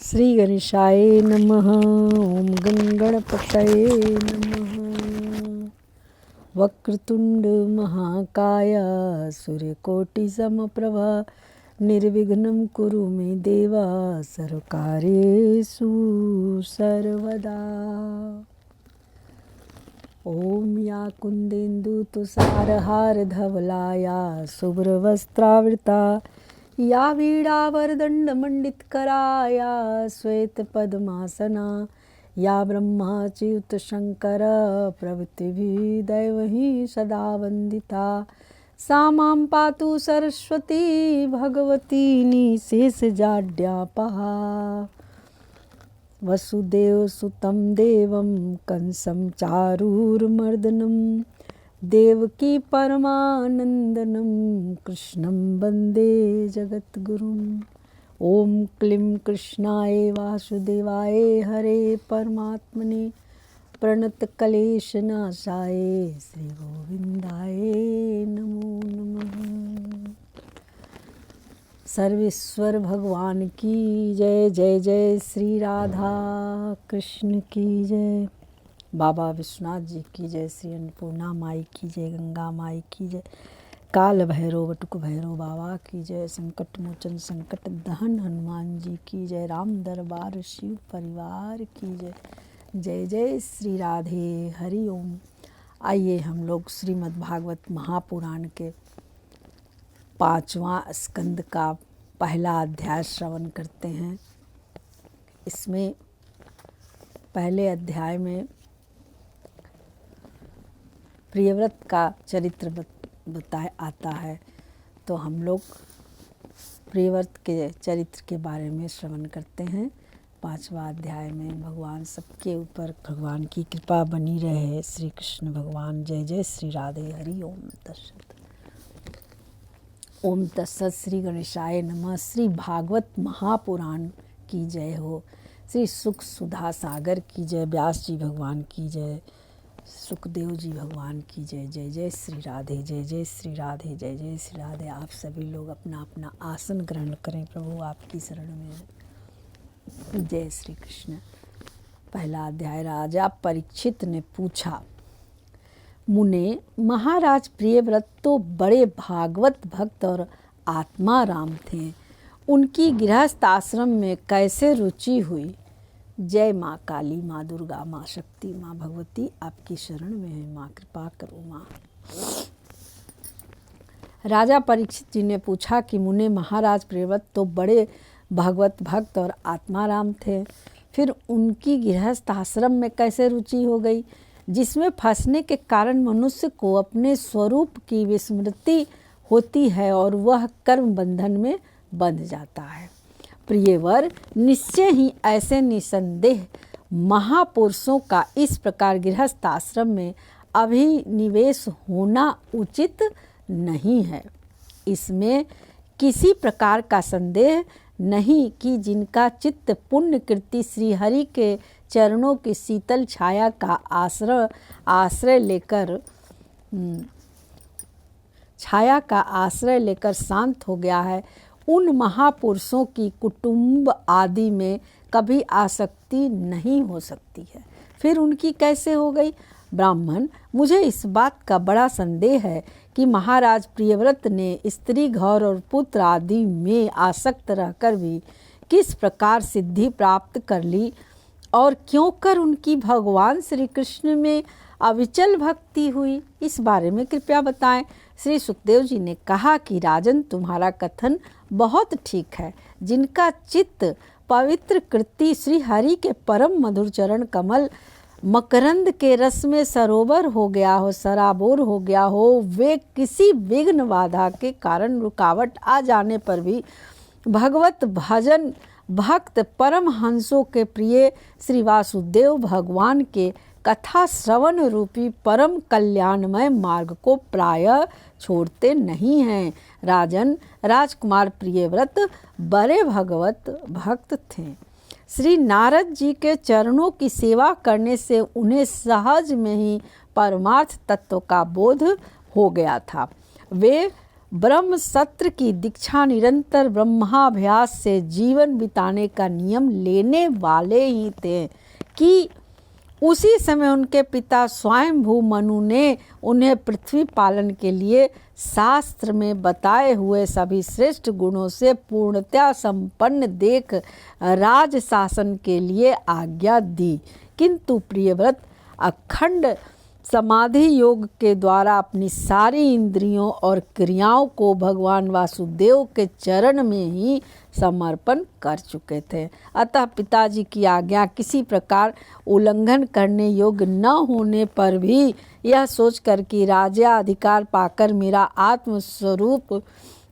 श्री गणेशाय नमः। ओम गणपतये नमः। वक्रतुंड महाकाय सूर्यकोटि समप्रभा निर्विघ्नं कुरु मे देवा सर्वकार्येषु सर्वदा। ओम या कुंदेन्दु तुषारहार धवलाया शुभ्रवस्त्रावृता या वीणावरदण्डमण्डितकराया श्वेतपद्मासना या ब्रह्माच्युतशङ्कर प्रभृतिभिः दैवैः सदा वन्दिता सा मां पातु सरस्वती भगवती निशेषजाड्यापहा। वसुदेवसुतं देवं कंसं चारूरमर्दनं देवकी परमानन्दनं कृष्णं वन्दे जगद्गुरुम्। ओम क्लीं कृष्णाय वासुदेवाय हरे परमात्मने प्रणतक्लेशनाशाय श्रीगोविन्दाय नमो नमः। सर्वेश्वर भगवान की जय। जय जय श्री राधा कृष्ण की जय। बाबा विश्वनाथ जी की जय। श्री अन्नपूर्णा माई की जय। गंगा माई की जय। काल भैरव बटुक भैरव बाबा की जय। संकट मोचन संकट दहन हनुमान जी की जय। राम दरबार शिव परिवार की जय। जय जय श्री राधे हरि ओम। आइए हम लोग श्रीमद् भागवत महापुराण के 5वां स्कंद का पहला अध्याय श्रवण करते हैं। इसमें पहले अध्याय में प्रियव्रत का चरित्र बताया आता है, तो हम लोग प्रियव्रत के चरित्र के बारे में श्रवण करते हैं। 5वां अध्याय में भगवान सबके ऊपर भगवान की कृपा बनी रहे। श्री कृष्ण भगवान। जय जय श्री राधे हरि ओम तत्सत। ओम तत्सत। श्री गणेशाय नमः। श्री भागवत महापुराण की जय हो। श्री सुख सुधा सागर की जय। व्यास जी भगवान की जय। सुखदेव जी भगवान की जय। जय जय श्री राधे। जय जय श्री राधे। जय जय श्री राधे। आप सभी लोग अपना अपना आसन ग्रहण करें। प्रभु आपकी शरण में है। जय श्री कृष्ण। पहला अध्याय। राजा परीक्षित ने पूछा, मुने महाराज प्रियव्रत तो बड़े भागवत भक्त और आत्मा राम थे, उनकी गृहस्थ आश्रम में कैसे रुचि हुई? जय माँ काली, माँ दुर्गा, माँ शक्ति, माँ भगवती आपकी शरण में है। माँ कृपा करो माँ। राजा परीक्षित जी ने पूछा कि मुने महाराज प्रियव्रत तो बड़े भगवत भक्त और आत्माराम थे, फिर उनकी गृहस्थ आश्रम में कैसे रुचि हो गई, जिसमें फंसने के कारण मनुष्य को अपने स्वरूप की विस्मृति होती है और वह कर्म बंधन में बंध जाता है। प्रियवर, निश्चय ही ऐसे निसंदेह महापुरुषों का इस प्रकार गृहस्थ आश्रम में अभिनिवेश होना उचित नहीं है। इसमें किसी प्रकार का संदेह नहीं कि जिनका चित्त पुण्य कृति श्री हरि के चरणों की शीतल छाया का आश्रय लेकर शांत हो गया है, उन महापुरुषों की कुटुंब आदि में कभी आसक्ति नहीं हो सकती है। फिर उनकी कैसे हो गई? ब्राह्मण, मुझे इस बात का बड़ा संदेह है कि महाराज प्रियव्रत ने स्त्री घर और पुत्र आदि में आसक्त रहकर भी किस प्रकार सिद्धि प्राप्त कर ली और क्यों कर उनकी भगवान श्री कृष्ण में अविचल भक्ति हुई, इस बारे में कृपया बताएं। श्री सुखदेव जी ने कहा कि राजन, तुम्हारा कथन बहुत ठीक है। जिनका चित्त पवित्र कृति श्री हरि के परम मधुर चरण कमल मकरंद के रस में सराबोर हो गया हो, वे किसी विघ्न बाधा के कारण रुकावट आ जाने पर भी भगवत भजन भक्त परम हंसों के प्रिय श्री वासुदेव भगवान के कथा श्रवण रूपी परम कल्याणमय मार्ग को प्रायः छोड़ते नहीं हैं। राजन, राजकुमार प्रियव्रत बड़े भगवत भक्त थे। श्री नारद जी के चरणों की सेवा करने से उन्हें सहज में ही परमार्थ तत्व का बोध हो गया था। वे ब्रह्म सत्र की दीक्षा निरंतर ब्रह्माभ्यास से जीवन बिताने का नियम लेने वाले ही थे कि उसी समय उनके पिता स्वयंभू मनु ने उन्हें पृथ्वी पालन के लिए शास्त्र में बताए हुए सभी श्रेष्ठ गुणों से पूर्णतया संपन्न देख राज शासन के लिए आज्ञा दी। किंतु प्रियव्रत अखंड समाधि योग के द्वारा अपनी सारी इंद्रियों और क्रियाओं को भगवान वासुदेव के चरण में ही समर्पण कर चुके थे। अतः पिताजी की आज्ञा किसी प्रकार उल्लंघन करने योग्य न होने पर भी यह सोचकर कि राज्य अधिकार पाकर मेरा आत्मस्वरूप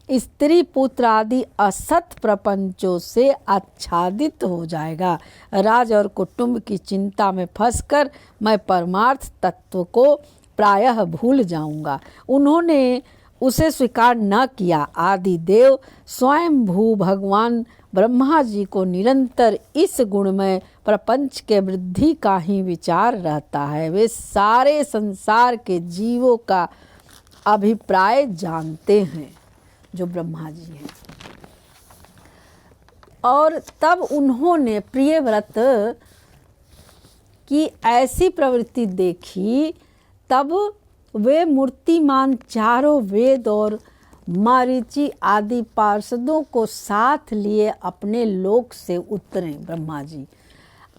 स्त्री पुत्र आदि असत प्रपंचों से आच्छादित हो जाएगा, राज और कुटुंब की चिंता में फंसकर मैं परमार्थ तत्व को प्रायः भूल जाऊंगा। उन्होंने उसे स्वीकार न किया। आदि देव स्वयं भू भगवान ब्रह्मा जी को निरंतर इस गुणमय प्रपंच के वृद्धि का ही विचार रहता है। वे सारे संसार के जीवों का अभिप्राय जानते हैं, जो ब्रह्मा जी हैं। और तब उन्होंने प्रियव्रत की ऐसी प्रवृत्ति देखी, तब वे मूर्तिमान चारों वेद और मारीची आदि पार्षदों को साथ लिए अपने लोक से उतरे। ब्रह्मा जी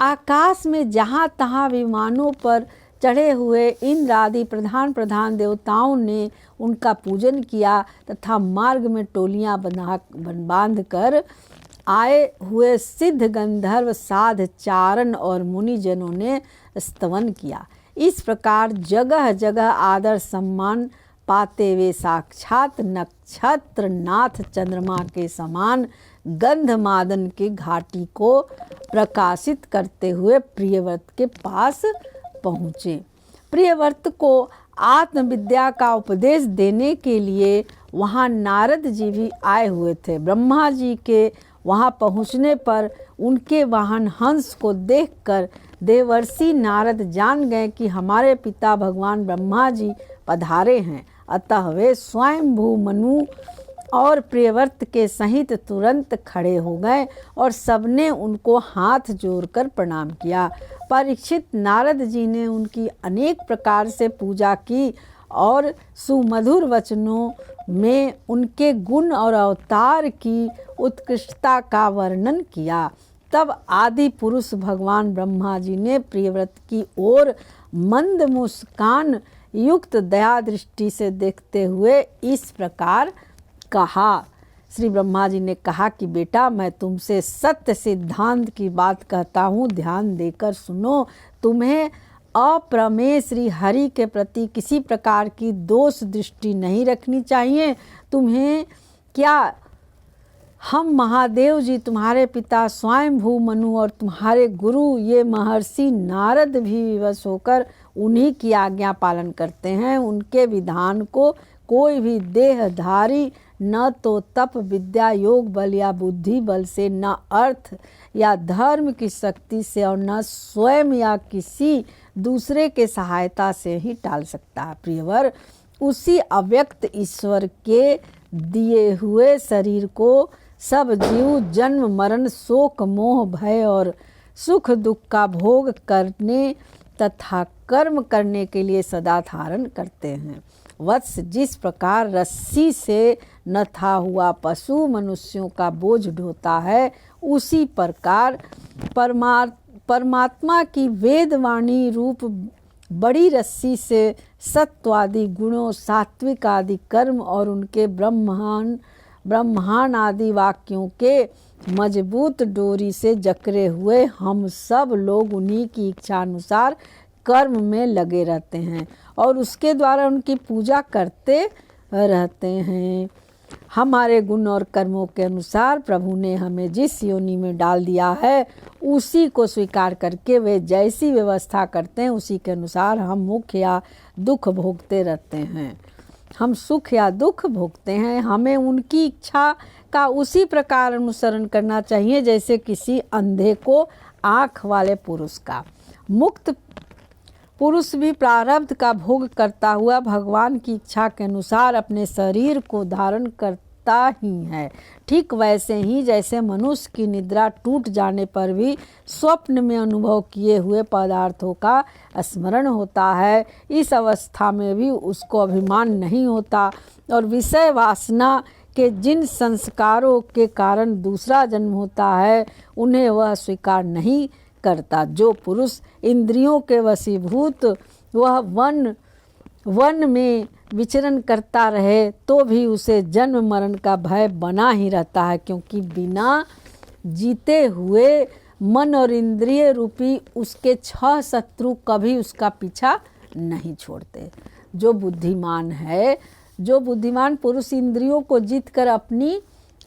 आकाश में जहाँ तहाँ विमानों पर चढ़े हुए इंद्र आदि प्रधान प्रधान देवताओं ने उनका पूजन किया तथा मार्ग में टोलियां बांध कर आए हुए सिद्ध गंधर्व साध चारण और मुनिजनों ने स्तवन किया। इस प्रकार जगह जगह आदर सम्मान पाते वे साक्षात नक्षत्र नाथ चंद्रमा के समान गंधमादन की घाटी को प्रकाशित करते हुए प्रियव्रत के पास पहुँचे। प्रियव्रत को आत्मविद्या का उपदेश देने के लिए वहाँ नारद जी भी आए हुए थे। ब्रह्मा जी के वहाँ पहुँचने पर उनके वाहन हंस को देखकर देवर्षि नारद जान गए कि हमारे पिता भगवान ब्रह्मा जी पधारे हैं। अतः वे स्वयंभू मनु और प्रियव्रत के सहित तुरंत खड़े हो गए और सबने उनको हाथ जोड़कर प्रणाम किया। परीक्षित नारद जी ने उनकी अनेक प्रकार से पूजा की और सुमधुर वचनों में उनके गुण और अवतार की उत्कृष्टता का वर्णन किया। तब आदि पुरुष भगवान ब्रह्मा जी ने प्रियव्रत की ओर मंद मुस्कान युक्त दया दृष्टि से देखते हुए इस प्रकार कहा। श्री ब्रह्मा जी ने कहा कि बेटा, मैं तुमसे सत्य सिद्धांत की बात कहता हूँ, ध्यान देकर सुनो। तुम्हें अप्रमेय श्री हरि के प्रति किसी प्रकार की दोष दृष्टि नहीं रखनी चाहिए। तुम्हें क्या, हम महादेव जी, तुम्हारे पिता स्वयंभू मनु और तुम्हारे गुरु ये महर्षि नारद भी विवश होकर उन्हीं की आज्ञा पालन करते हैं। उनके विधान को कोई भी देहधारी न तो तप विद्या योग बल या बुद्धि बल से, न अर्थ या धर्म की शक्ति से और न स्वयं या किसी दूसरे के सहायता से ही टाल सकता है। प्रियवर, उसी अव्यक्त ईश्वर के दिए हुए शरीर को सब जीव जन्म मरण शोक मोह भय और सुख दुख का भोग करने तथा कर्म करने के लिए सदा धारण करते हैं। वत्स, जिस प्रकार रस्सी से नथा हुआ पशु मनुष्यों का बोझ ढोता है, उसी प्रकार परमात्मा की वेदवाणी रूप बड़ी रस्सी से सत्वादि गुणों, सात्विक आदि कर्म और उनके ब्रह्मांड आदि वाक्यों के मजबूत डोरी से जकड़े हुए हम सब लोग उन्हीं की इच्छा अनुसार कर्म में लगे रहते हैं और उसके द्वारा उनकी पूजा करते रहते हैं। हमारे गुण और कर्मों के अनुसार प्रभु ने हमें जिस योनि में डाल दिया है, उसी को स्वीकार करके वे जैसी व्यवस्था करते हैं, उसी के अनुसार हम मुख या दुख भोगते रहते हैं। हम सुख या दुख भोगते हैं। हमें उनकी इच्छा का उसी प्रकार अनुसरण करना चाहिए जैसे किसी अंधे को आँख वाले पुरुष का। पुरुष भी प्रारब्ध का भोग करता हुआ भगवान की इच्छा के अनुसार अपने शरीर को धारण करता ही है। ठीक वैसे ही जैसे मनुष्य की निद्रा टूट जाने पर भी स्वप्न में अनुभव किए हुए पदार्थों का स्मरण होता है, इस अवस्था में भी उसको अभिमान नहीं होता और विषय वासना के जिन संस्कारों के कारण दूसरा जन्म होता है उन्हें वह स्वीकार नहीं करता। जो पुरुष इंद्रियों के वशीभूत वह वन में विचरण करता रहे तो भी उसे जन्म मरण का भय बना ही रहता है, क्योंकि बिना जीते हुए मन और इंद्रिय रूपी उसके 6 शत्रु कभी उसका पीछा नहीं छोड़ते। जो बुद्धिमान पुरुष इंद्रियों को जीतकर अपनी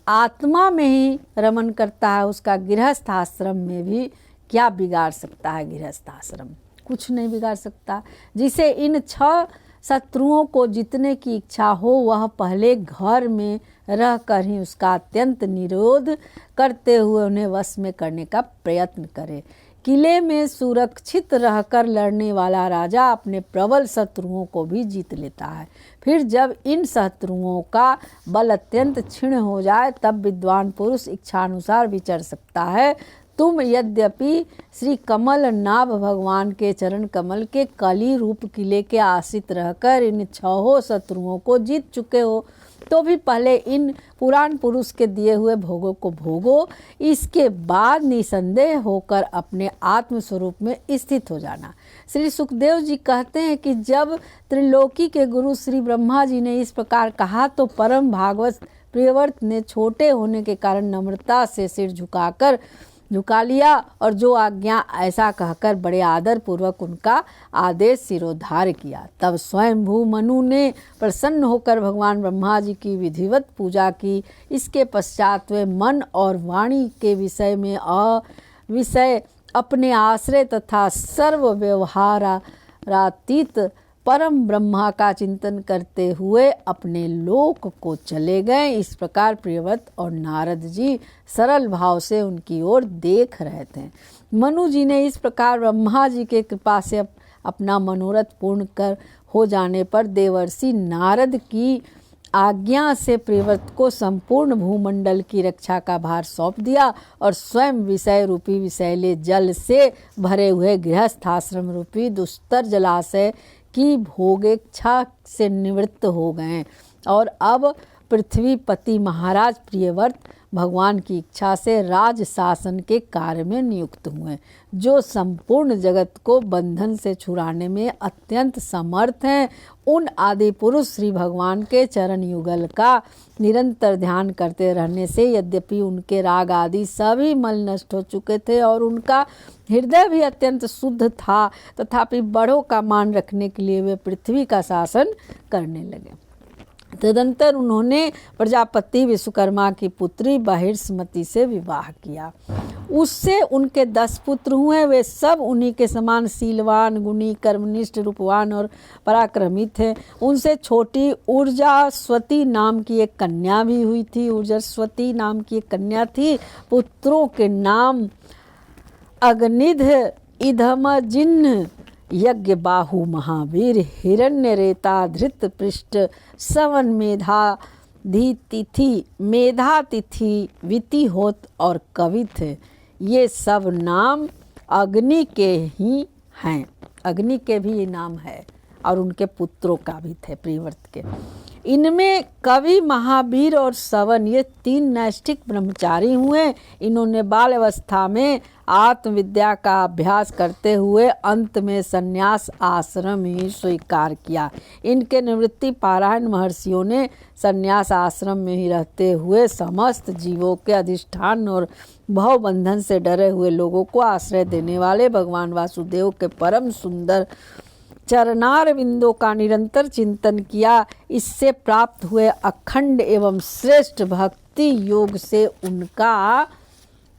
आत्मा में ही रमन करता है, उसका गृहस्थ आश्रम में भी क्या बिगाड़ सकता है? गृहस्थ आश्रम कुछ नहीं बिगाड़ सकता। जिसे इन 6 शत्रुओं को जीतने की इच्छा हो वह पहले घर में रहकर ही उसका अत्यंत निरोध करते हुए उन्हें वश में करने का प्रयत्न करे। किले में सुरक्षित रहकर लड़ने वाला राजा अपने प्रबल शत्रुओं को भी जीत लेता है। फिर जब इन शत्रुओं का बल अत्यंत क्षीण हो जाए तब विद्वान पुरुष इच्छानुसार विचर सकता है। तुम यद्यपि श्री कमल नाभ भगवान के चरण कमल के कली रूप किले के आश्रित रहकर इन 6 शत्रुओं को जीत चुके हो, तो भी पहले इन पुराण पुरुष के दिए हुए भोगों को भोगो, इसके बाद निसंदेह होकर अपने आत्म स्वरूप में स्थित हो जाना। श्री सुखदेव जी कहते हैं कि जब त्रिलोकी के गुरु श्री ब्रह्मा जी ने इस प्रकार कहा तो परम भागवत प्रियव्रत ने छोटे होने के कारण नम्रता से सिर झुका लिया और जो आज्ञा ऐसा कहकर बड़े आदर पूर्वक उनका आदेश सिरोधार्य किया। तब स्वयंभू मनु ने प्रसन्न होकर भगवान ब्रह्मा जी की विधिवत पूजा की। इसके पश्चात वे मन और वाणी के विषय में विषय अपने आश्रय तथा सर्व व्यवहारातीत परम ब्रह्मा का चिंतन करते हुए अपने लोक को चले गए। इस प्रकार प्रियव्रत और नारद जी सरल भाव से उनकी ओर देख रहे थे। मनु जी ने इस प्रकार ब्रह्मा जी के कृपा से अपना मनोरथ पूर्ण कर हो जाने पर देवर्षि नारद की आज्ञा से प्रियव्रत को संपूर्ण भूमंडल की रक्षा का भार सौंप दिया और स्वयं विषय रूपी विषैले जल से भरे हुए गृहस्थ आश्रम रूपी दुस्तर जलाशय की भोगेच्छा से निवृत्त हो गए और अब पृथ्वीपति महाराज प्रियव्रत भगवान की इच्छा से राज शासन के कार्य में नियुक्त हुए, जो संपूर्ण जगत को बंधन से छुड़ाने में अत्यंत समर्थ हैं। उन आदि पुरुष श्री भगवान के चरण युगल का निरंतर ध्यान करते रहने से यद्यपि उनके राग आदि सभी मल नष्ट हो चुके थे और उनका हृदय भी अत्यंत शुद्ध था, तथापि बड़ों का मान रखने के लिए वे पृथ्वी का शासन करने लगे। तदंतर उन्होंने प्रजापति विश्वकर्मा की पुत्री बहिर्ष्मति से विवाह किया। उससे उनके 10 पुत्र हुए। वे सब उन्हीं के समान शीलवान, गुणी, कर्मनिष्ठ, रूपवान और पराक्रमी थे। उनसे छोटी ऊर्जास्वती नाम की एक कन्या भी हुई थी। ऊर्जास्वती नाम की एक कन्या थी। पुत्रों के नाम अग्निध, इधमजिह्न, यज्ञ बाहु, महावीर, हिरण्य रेता, धृत पृष्ठ, सवन, मेधा तिथि, वितिहोत और कवि थे। ये सब नाम अग्नि के ही हैं। अग्नि के भी ये नाम है और उनके पुत्रों का भी थे प्रियव्रत के। इनमें कवि, महावीर और सवन ये 3 नैष्ठिक ब्रह्मचारी हुए। इन्होंने बाल अवस्था में आत्मविद्या का अभ्यास करते हुए अंत में संन्यास आश्रम ही स्वीकार किया। इनके निवृत्ति पारायण महर्षियों ने संन्यास आश्रम में ही रहते हुए समस्त जीवों के अधिष्ठान और भव बंधन से डरे हुए लोगों को आश्रय देने वाले भगवान वासुदेव के परम सुंदर चरणार बिंदों का निरंतर चिंतन किया। इससे प्राप्त हुए अखंड एवं श्रेष्ठ भक्ति योग से उनका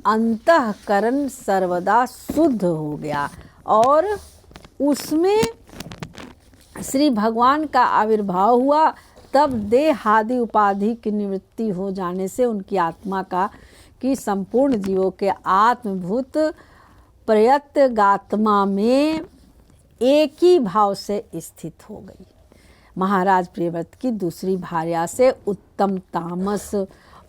अंतःकरण सर्वदा शुद्ध हो गया और उसमें श्री भगवान का आविर्भाव हुआ। तब देहादि उपाधि की निवृत्ति हो जाने से उनकी आत्मा की संपूर्ण जीवों के आत्मभूत प्रयत्गात्मा में एक ही भाव से स्थित हो गई। महाराज प्रियव्रत की दूसरी भार्या से उत्तम, तामस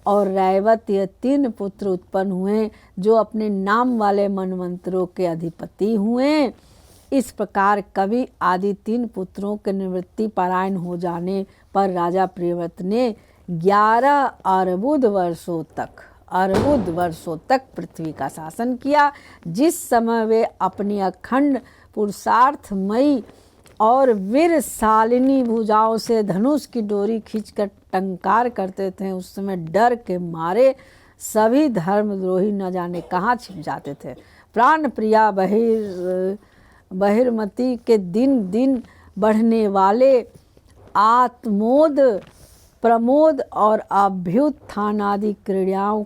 और रैवत ये 3 पुत्र उत्पन्न हुए, जो अपने नाम वाले मनवंतरों के अधिपति हुए। इस प्रकार कवि आदि 3 पुत्रों के निवृत्ति परायण हो जाने पर राजा प्रियव्रत ने 11 अर्बुद वर्षों तक पृथ्वी का शासन किया। जिस समय वे अपनी अखंड पुरुषार्थमयी और वीरशालिनी भुजाओं से धनुष की डोरी खींचकर टंकार करते थे, उस समय डर के मारे सभी धर्मद्रोही न जाने कहाँ छिप जाते थे। प्राण प्रिया बहिर्मती के दिन दिन बढ़ने वाले आत्मोद, प्रमोद और अभ्युत्थान आदि क्रीड़ाओं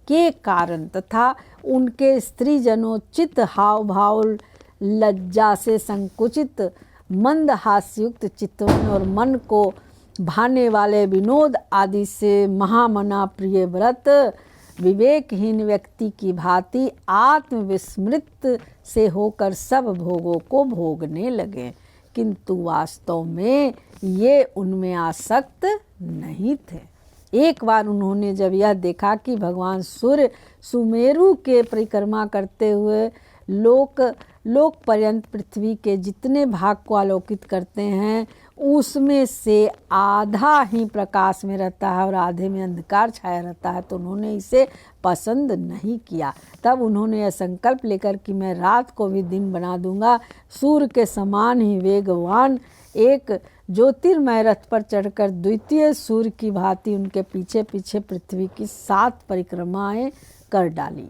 के कारण तथा उनके स्त्रीजनोचित हाव भाव, लज्जा से संकुचित, मंद हास्युक्त चित्तवन और मन को भाने वाले विनोद आदि से महामना प्रियव्रत विवेकहीन व्यक्ति की भांति आत्मविस्मृत से होकर सब भोगों को भोगने लगे, किंतु वास्तव में ये उनमें आसक्त नहीं थे। एक बार उन्होंने जब यह देखा कि भगवान सूर्य सुमेरु के परिक्रमा करते हुए लोक पर्यंत पृथ्वी के जितने भाग को आलोकित करते हैं, उसमें से आधा ही प्रकाश में रहता है और आधे में अंधकार छाया रहता है, तो उन्होंने इसे पसंद नहीं किया। तब उन्होंने यह संकल्प लेकर कि मैं रात को भी दिन बना दूंगा, सूर्य के समान ही वेगवान एक ज्योतिर्मय रथ पर चढ़कर द्वितीय सूर्य की भांति उनके पीछे पीछे पृथ्वी की 7 परिक्रमाएं कर डाली।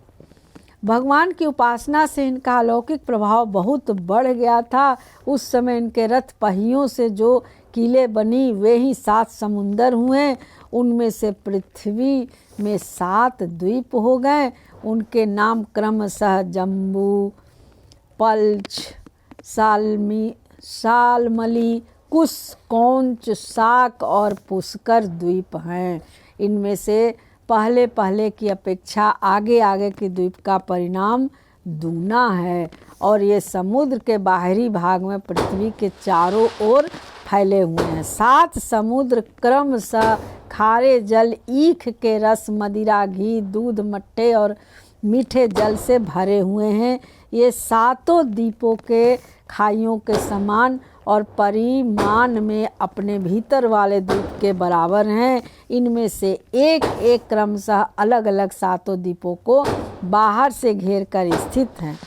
भगवान की उपासना से इनका अलौकिक प्रभाव बहुत बढ़ गया था। उस समय इनके रथ पहियों से जो कीले बनी वे ही 7 समुंदर हुए। उनमें से पृथ्वी में 7 द्वीप हो गए। उनके नाम क्रमशः जम्बू, पल्च, सालमली, कुश, कौंच, साक और पुष्कर द्वीप हैं। इनमें से पहले की अपेक्षा आगे के द्वीप का परिणाम दूना है और ये समुद्र के बाहरी भाग में पृथ्वी के चारों ओर फैले हुए हैं। 7 समुद्र क्रमशः खारे जल, ईख के रस, मदिरा, घी, दूध, मट्ठे और मीठे जल से भरे हुए हैं। ये 7 द्वीपों के खाइयों के समान और परिमाण में अपने भीतर वाले द्वीप के बराबर हैं। इनमें से एक एक क्रमशः अलग अलग 7 द्वीपों को बाहर से घेर कर स्थित हैं।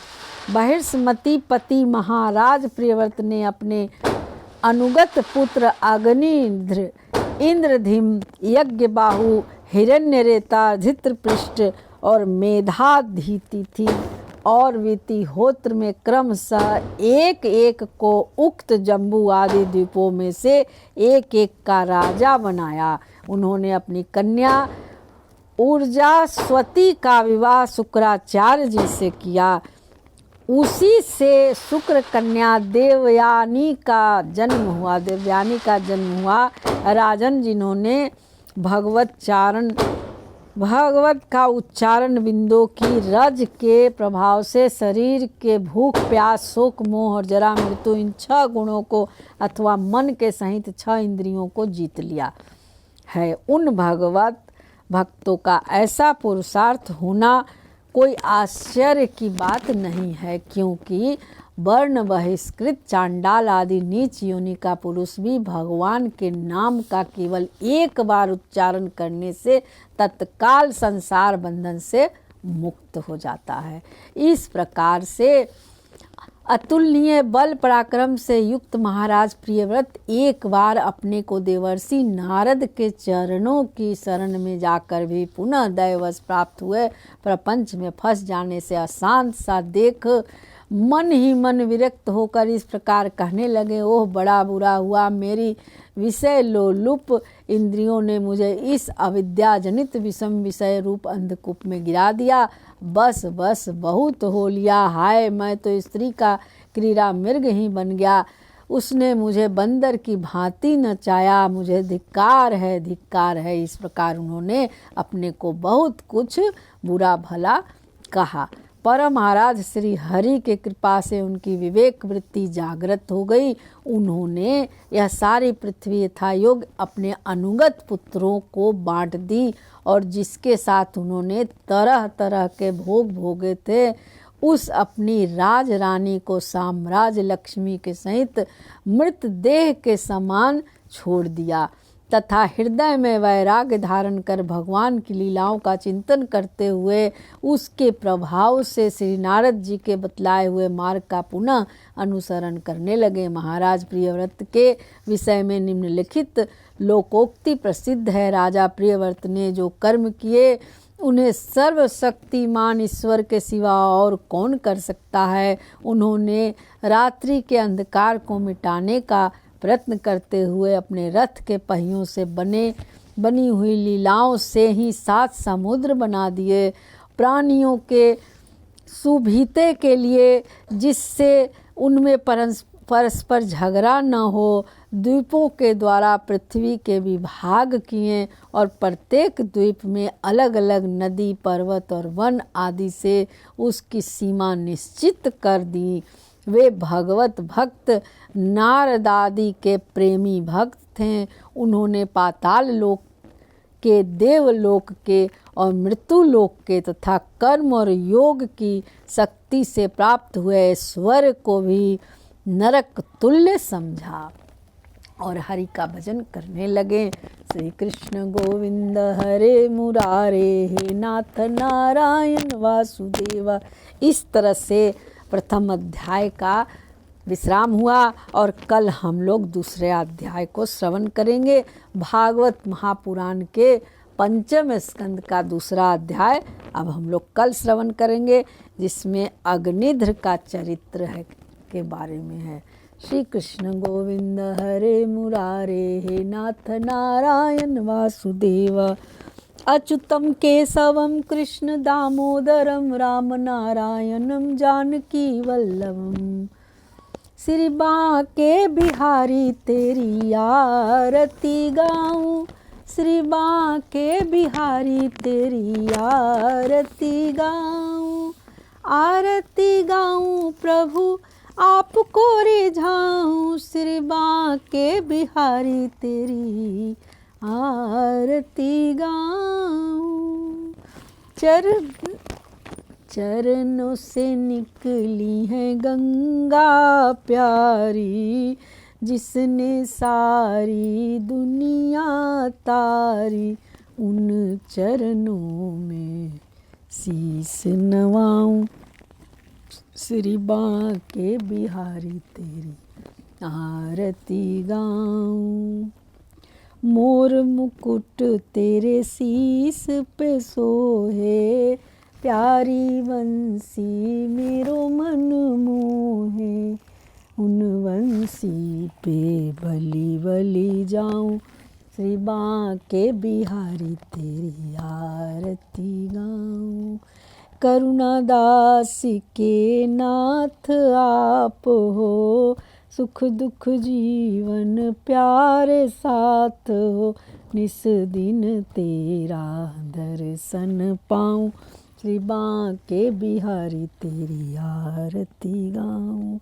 बहिर्मती पति महाराज प्रियव्रत ने अपने अनुगत पुत्र अग्निध्र, इंद्रधिम, यज्ञबाहु, हिरण्यरेता, धृतपृष्ठ और मेधातिथि और वितिहोत्र में क्रमशः एक एक को उक्त जम्बू आदि द्वीपों में से एक एक का राजा बनाया। उन्होंने अपनी कन्या ऊर्जास्वती का विवाह शुक्राचार्य जी से किया। उसी से शुक्र कन्या देवयानी का जन्म हुआ। राजन, जिन्होंने भगवत का उच्चारण बिंदु की रज के प्रभाव से शरीर के भूख, प्यास, शोक, मोह और जरा मृत्यु इन 6 गुणों को अथवा मन के सहित 6 इंद्रियों को जीत लिया है, उन भगवत भक्तों का ऐसा पुरुषार्थ होना कोई आश्चर्य की बात नहीं है, क्योंकि वर्ण बहिष्कृत चांडाल आदि नीच योनि का पुरुष भी भगवान के नाम का केवल एक बार उच्चारण करने से तत्काल संसार बंधन से मुक्त हो जाता है। इस प्रकार से अतुलनीय बल पराक्रम से युक्त महाराज प्रियव्रत एक बार अपने को देवर्षि नारद के चरणों की शरण में जाकर भी पुनः दैवश प्राप्त हुए। प्रपंच में फंस जाने से अशांत सा देख मन ही मन विरक्त होकर इस प्रकार कहने लगे, ओह बड़ा बुरा हुआ, मेरी विषय लोलुप इंद्रियों ने मुझे इस अविद्याजनित विषम विषय रूप अंधकूप में गिरा दिया। बस बहुत हो लिया, हाय मैं तो स्त्री का क्रीड़ा मृग ही बन गया। उसने मुझे बंदर की भांति नचाया, मुझे धिक्कार है। इस प्रकार उन्होंने अपने को बहुत कुछ बुरा भला कहा। परम आराध्य श्री हरि के कृपा से उनकी विवेक वृत्ति जागृत हो गई। उन्होंने यह सारी पृथ्वी यथा योग अपने अनुगत पुत्रों को बांट दी और जिसके साथ उन्होंने तरह तरह के भोग भोगे थे उस अपनी राज रानी को साम्राज्य लक्ष्मी के सहित मृत देह के समान छोड़ दिया तथा हृदय में वैराग्य धारण कर भगवान की लीलाओं का चिंतन करते हुए उसके प्रभाव से श्री नारद जी के बतलाए हुए मार्ग का पुनः अनुसरण करने लगे। महाराज प्रियव्रत के विषय में निम्नलिखित लोकोक्ति प्रसिद्ध है। राजा प्रियव्रत ने जो कर्म किए उन्हें सर्वशक्तिमान ईश्वर के सिवा और कौन कर सकता है। उन्होंने रात्रि के अंधकार को मिटाने का प्रयत्न करते हुए अपने रथ के पहियों से बनी हुई लीलाओं से ही 7 समुद्र बना दिए। प्राणियों के सुभीते के लिए जिससे उनमें परस्पर झगड़ा न हो द्वीपों के द्वारा पृथ्वी के विभाग किए और प्रत्येक द्वीप में अलग अलग नदी पर्वत और वन आदि से उसकी सीमा निश्चित कर दी। वे भगवत भक्त नारद आदि के प्रेमी भक्त थे। उन्होंने पाताल लोक के, देवलोक के और मृत्यु लोक के तथा कर्म और योग की शक्ति से प्राप्त हुए स्वर्ग को भी नरक तुल्य समझा और हरि का भजन करने लगे। श्री कृष्ण गोविंद हरे मुरारे, हे नाथ नारायण वासुदेवा। इस तरह से प्रथम अध्याय का विश्राम हुआ और कल हम लोग दूसरे अध्याय को श्रवण करेंगे। भागवत महापुराण के 5वें स्कंद का दूसरा अध्याय अब हम लोग कल श्रवण करेंगे, जिसमें अग्निध्र का चरित्र है के बारे में है। श्री कृष्ण गोविंद हरे मुरारे, हे नाथ नारायण वासुदेव। अच्युतम केशवम कृष्ण दामोदरम राम नारायणम जानकी वल्लभम। श्री बांके बिहारी तेरी आरती गाऊं, श्री बांके बिहारी तेरी आरती गाऊं। आरती गाऊं प्रभु आपको रिझाऊं, श्री बांके बिहारी तेरी आरती गाऊं। चरणों से निकली है गंगा प्यारी, जिसने सारी दुनिया तारी। उन चरणों में शीस नवाऊं, श्री बांके बिहारी तेरी आरती गाऊं। मोर मुकुट तेरे शीस पे सोहे, प्यारी बंसी मेरो मन मोहे। उन बंसी पे बलि बलि जाऊं, श्री बांके बिहारी तेरी आरती गाऊं। करुणा दास के नाथ आप हो, सुख दुख जीवन प्यारे साथ हो। निस दिन तेरा दर्शन पाऊं, श्री बांके बिहारी तेरी आरती गाऊं।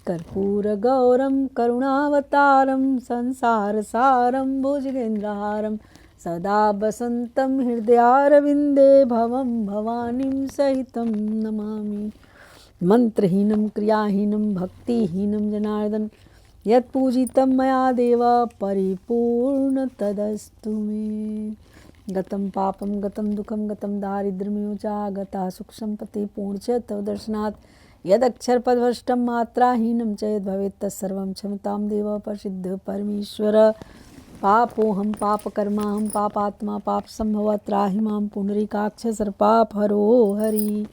कर्पूर गौरम करुणावतारम संसार सारम भुजगेंद्रहारम सदा बसंतम हृदयारविंदे भवम भवानीं सहितं नमामि। मंत्रहीनं क्रियाहीनं भक्तिहीनं जनार्दन, यत्पूजितं मया देव परिपूर्ण तदस्तु मे। गतं पापं गतं दुःखं गतं दारिद्र्यमेव च गता सुख संपत्ति पूर्ण च तव दर्शनात्। यदक्षरपदभ्रष्टं मात्राहीनं च यद्भवेत् तत्सर्वं क्षमतां देव प्रसिद्ध परमेश्वर। पापोऽहं पापकर्माहं पापात्मा पाप संभव त्राहि मां पुंडरीकाक्ष सर्पापहरो हरि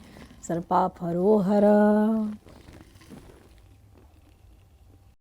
सर्पापहरो हर।